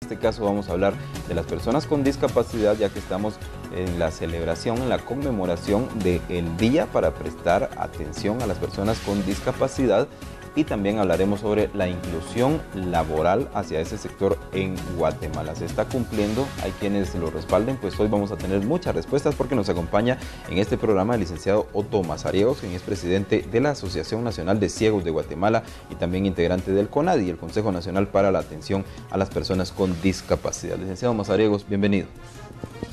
este caso vamos a hablar de las personas con discapacidad, ya que estamos en la celebración, en la conmemoración del día para prestar atención a las personas con discapacidad, y también hablaremos sobre la inclusión laboral hacia ese sector en Guatemala. Se está cumpliendo, hay quienes lo respalden, pues hoy vamos a tener muchas respuestas porque nos acompaña en este programa el licenciado Otto Mazariegos, quien es presidente de la Asociación Nacional de Ciegos de Guatemala y también integrante del CONADI, el Consejo Nacional para la Atención a las Personas con Discapacidad. Licenciado Mazariegos, bienvenido.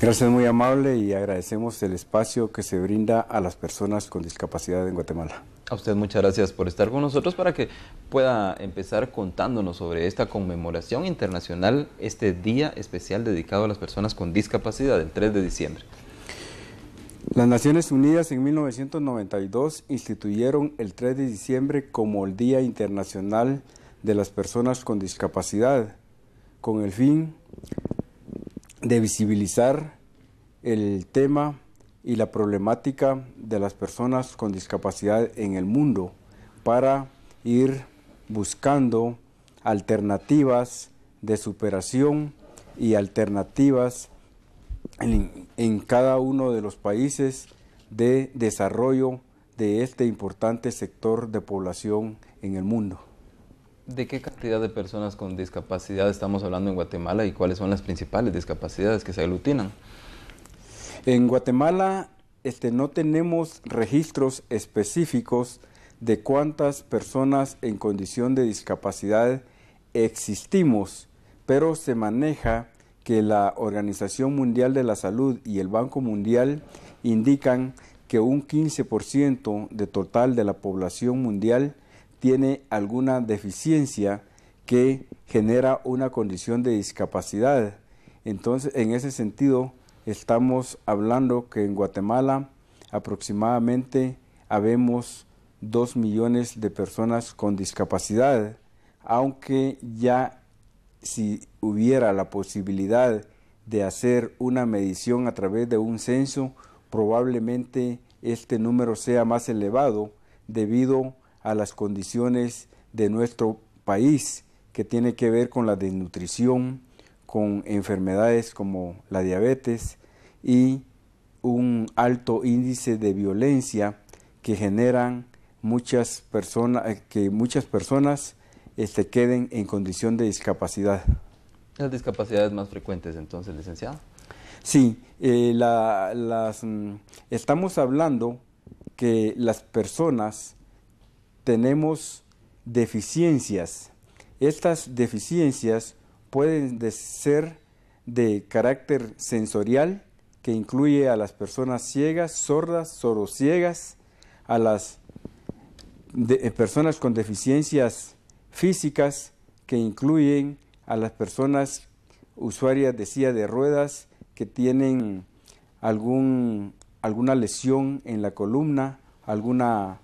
Gracias, muy amable, y agradecemos el espacio que se brinda a las personas con discapacidad en Guatemala. A usted muchas gracias por estar con nosotros para que pueda empezar contándonos sobre esta conmemoración internacional, este día especial dedicado a las personas con discapacidad, el 3 de diciembre. Las Naciones Unidas en 1992 instituyeron el 3 de diciembre como el Día Internacional de las Personas con Discapacidad, con el fin de visibilizar el tema y la problemática de las personas con discapacidad en el mundo, para ir buscando alternativas de superación y alternativas en cada uno de los países de desarrollo de este importante sector de población en el mundo. ¿De qué cantidad de personas con discapacidad estamos hablando en Guatemala y cuáles son las principales discapacidades que se aglutinan? En Guatemala no tenemos registros específicos de cuántas personas en condición de discapacidad existimos, pero se maneja que la Organización Mundial de la Salud y el Banco Mundial indican que un 15% de total de la población mundial tiene alguna deficiencia que genera una condición de discapacidad. Entonces, en ese sentido, estamos hablando que en Guatemala aproximadamente habemos 2 millones de personas con discapacidad, aunque ya si hubiera la posibilidad de hacer una medición a través de un censo, probablemente este número sea más elevado debido a las condiciones de nuestro país, que tiene que ver con la desnutrición, con enfermedades como la diabetes y un alto índice de violencia que generan que muchas personas queden en condición de discapacidad. ¿Las discapacidades más frecuentes entonces, licenciado? Sí, estamos hablando que las personas tenemos deficiencias. Estas deficiencias pueden ser de carácter sensorial, que incluye a las personas ciegas, sordas, sordociegas, a las personas con deficiencias físicas, que incluyen a las personas usuarias de silla de ruedas que tienen alguna lesión en la columna, alguna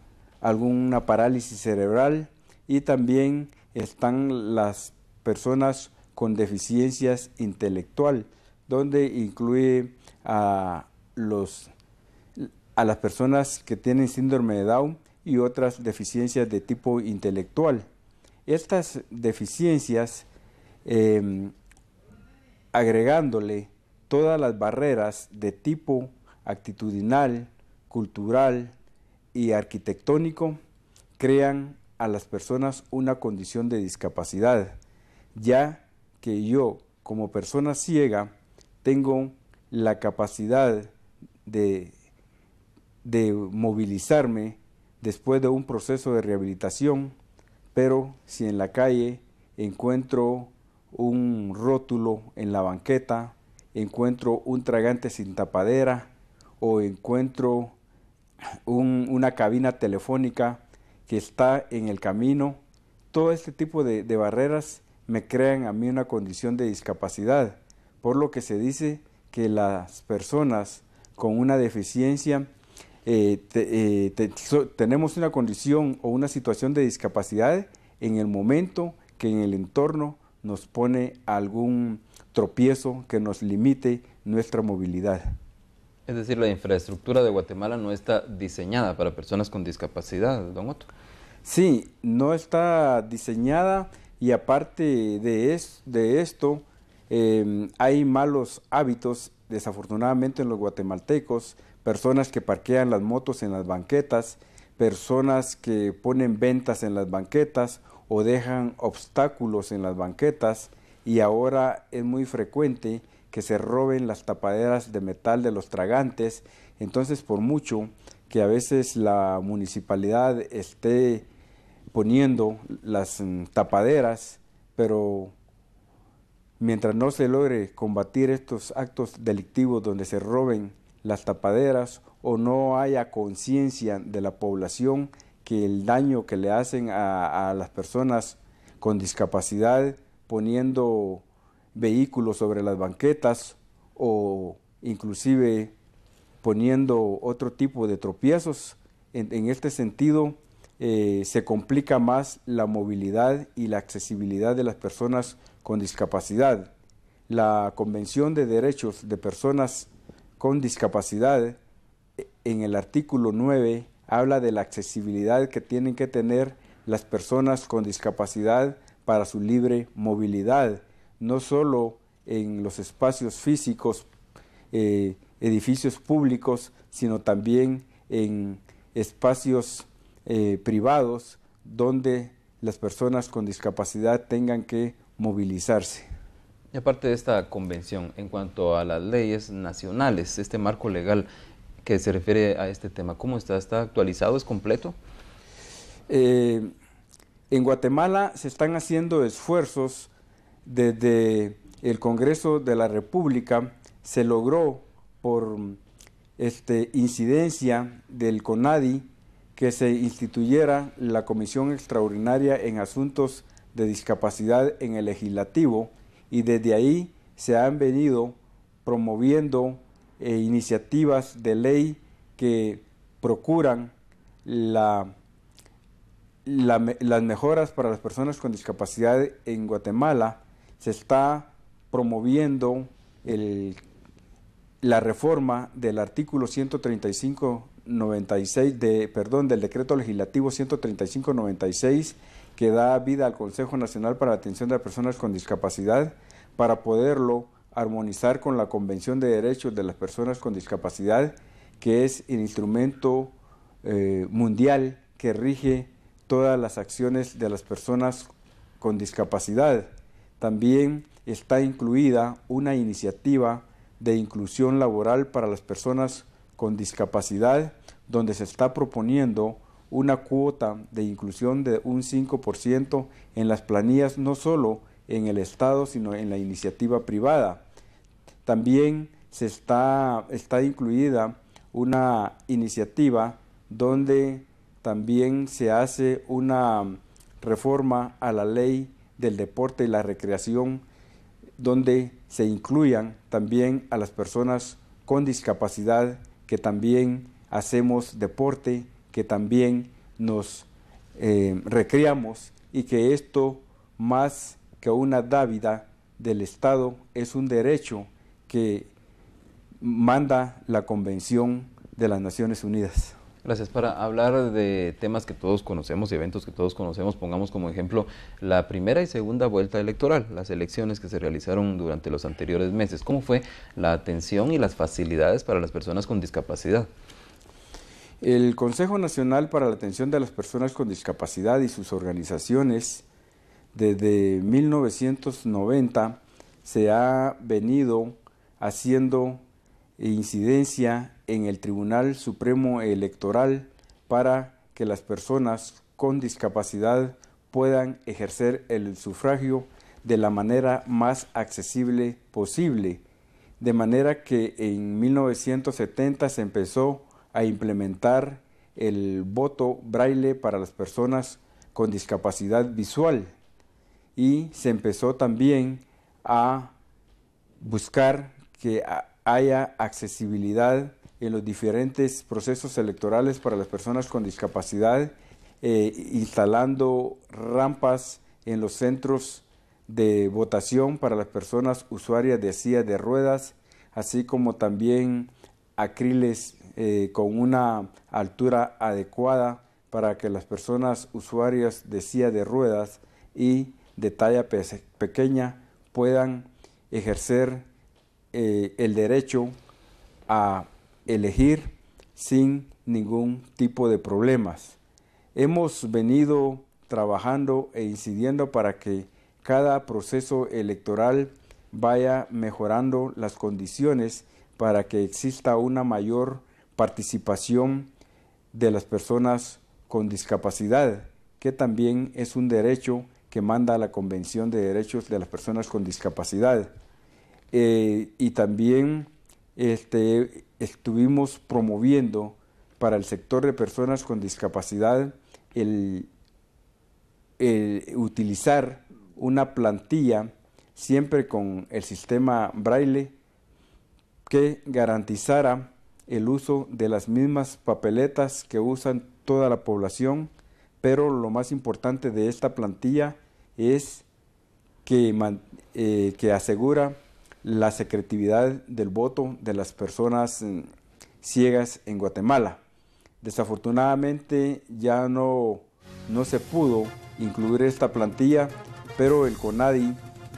parálisis cerebral, y también están las personas con deficiencias intelectual, donde incluye a las personas que tienen síndrome de Down y otras deficiencias de tipo intelectual. Estas deficiencias, agregándole todas las barreras de tipo actitudinal, cultural y arquitectónico, crean a las personas una condición de discapacidad, ya que yo, como persona ciega, tengo la capacidad de movilizarme después de un proceso de rehabilitación, pero si en la calle encuentro un rótulo en la banqueta, encuentro un tragante sin tapadera o encuentro una cabina telefónica que está en el camino, todo este tipo de barreras me crean a mí una condición de discapacidad, por lo que se dice que las personas con una deficiencia tenemos una condición o una situación de discapacidad en el momento que en el entorno nos pone algún tropiezo que nos limite nuestra movilidad. Es decir, la infraestructura de Guatemala no está diseñada para personas con discapacidad, don Otto. Sí, no está diseñada, y aparte de esto, Hay malos hábitos, desafortunadamente, en los guatemaltecos, personas que parquean las motos en las banquetas, personas que ponen ventas en las banquetas o dejan obstáculos en las banquetas, y ahora es muy frecuente que se roben las tapaderas de metal de los tragantes. Entonces, por mucho que a veces la municipalidad esté poniendo las tapaderas, pero mientras no se logre combatir estos actos delictivos donde se roben las tapaderas o no haya conciencia de la población que el daño que le hacen a las personas con discapacidad poniendo vehículos sobre las banquetas o inclusive poniendo otro tipo de tropiezos, en este sentido se complica más la movilidad y la accesibilidad de las personas con discapacidad. La Convención de Derechos de Personas con Discapacidad, en el artículo 9, habla de la accesibilidad que tienen que tener las personas con discapacidad para su libre movilidad, no solo en los espacios físicos, edificios públicos, sino también en espacios privados donde las personas con discapacidad tengan que movilizarse. Y aparte de esta convención, en cuanto a las leyes nacionales, este marco legal que se refiere a este tema, ¿cómo está? ¿Está actualizado? ¿Es completo? En Guatemala se están haciendo esfuerzos. Desde el Congreso de la República se logró, por incidencia del CONADI, que se instituyera la Comisión Extraordinaria en Asuntos de Discapacidad en el Legislativo, y desde ahí se han venido promoviendo iniciativas de ley que procuran las mejoras para las personas con discapacidad en Guatemala. Se está promoviendo la reforma del artículo 135-96 del decreto legislativo 135-96, que da vida al Consejo Nacional para la Atención de las Personas con Discapacidad, para poderlo armonizar con la Convención de Derechos de las Personas con Discapacidad, que es el instrumento mundial que rige todas las acciones de las personas con discapacidad. También está incluida una iniciativa de inclusión laboral para las personas con discapacidad, donde se está proponiendo una cuota de inclusión de un 5% en las planillas, no solo en el Estado, sino en la iniciativa privada. También está incluida una iniciativa donde también se hace una reforma a la ley del deporte y la recreación, donde se incluyan también a las personas con discapacidad que también hacemos deporte, que también nos recreamos, y que esto, más que una dávida del Estado, es un derecho que manda la Convención de las Naciones Unidas. Gracias. Para hablar de temas que todos conocemos, eventos que todos conocemos, pongamos como ejemplo la primera y segunda vuelta electoral, las elecciones que se realizaron durante los anteriores meses. ¿Cómo fue la atención y las facilidades para las personas con discapacidad? El Consejo Nacional para la Atención de las Personas con Discapacidad y sus organizaciones, desde 1990, se ha venido haciendo incidencia en el Tribunal Supremo Electoral para que las personas con discapacidad puedan ejercer el sufragio de la manera más accesible posible. De manera que en 1970 se empezó a implementar el voto braille para las personas con discapacidad visual, y se empezó también a buscar que haya accesibilidad en los diferentes procesos electorales para las personas con discapacidad, instalando rampas en los centros de votación para las personas usuarias de silla de ruedas, así como también acriles con una altura adecuada para que las personas usuarias de silla de ruedas y de talla pequeña puedan ejercer el derecho a elegir sin ningún tipo de problemas. Hemos venido trabajando e incidiendo para que cada proceso electoral vaya mejorando las condiciones para que exista una mayor participación de las personas con discapacidad, que también es un derecho que manda la Convención de Derechos de las Personas con Discapacidad. Y también estuvimos promoviendo para el sector de personas con discapacidad el utilizar una plantilla siempre con el sistema Braille que garantizara el uso de las mismas papeletas que usan toda la población, pero lo más importante de esta plantilla es que asegura la secretividad del voto de las personas ciegas en Guatemala. Desafortunadamente ya no se pudo incluir esta plantilla, pero el CONADI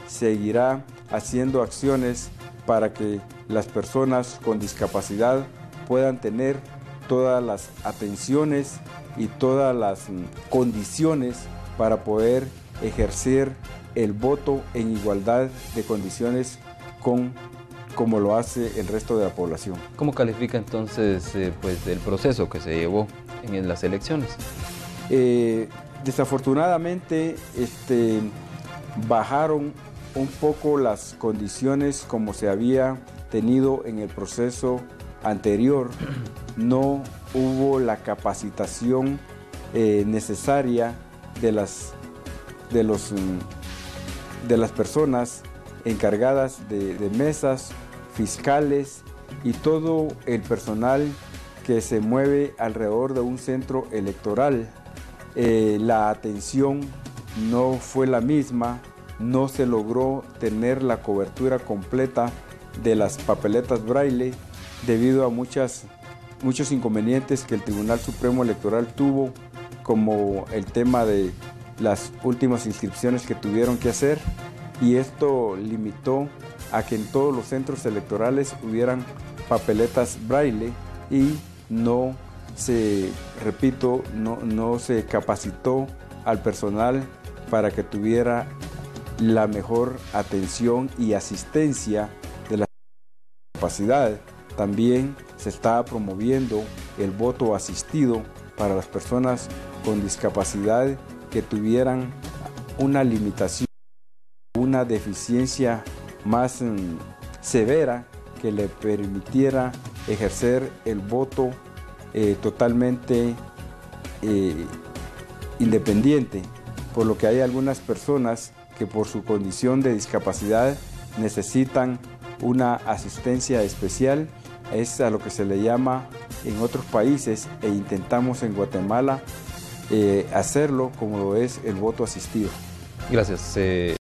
seguirá haciendo acciones para que las personas con discapacidad puedan tener todas las atenciones y todas las condiciones para poder ejercer el voto en igualdad de condiciones como lo hace el resto de la población. ¿Cómo califica entonces pues, el proceso que se llevó en las elecciones? Desafortunadamente bajaron un poco las condiciones como se había tenido en el proceso anterior. No hubo la capacitación necesaria de las personas encargadas de mesas, fiscales y todo el personal que se mueve alrededor de un centro electoral. La atención no fue la misma, no se logró tener la cobertura completa de las papeletas Braille debido a muchos inconvenientes que el Tribunal Supremo Electoral tuvo, como el tema de las últimas inscripciones que tuvieron que hacer, y esto limitó a que en todos los centros electorales hubieran papeletas Braille y no se capacitó al personal para que tuviera la mejor atención y asistencia de la discapacidad. También se está promoviendo el voto asistido para las personas con discapacidad que tuvieran una limitación, una deficiencia más severa que le permitiera ejercer el voto totalmente independiente, por lo que hay algunas personas que por su condición de discapacidad necesitan una asistencia especial. Es a lo que se le llama en otros países, e intentamos en Guatemala hacerlo como lo es el voto asistido. Gracias.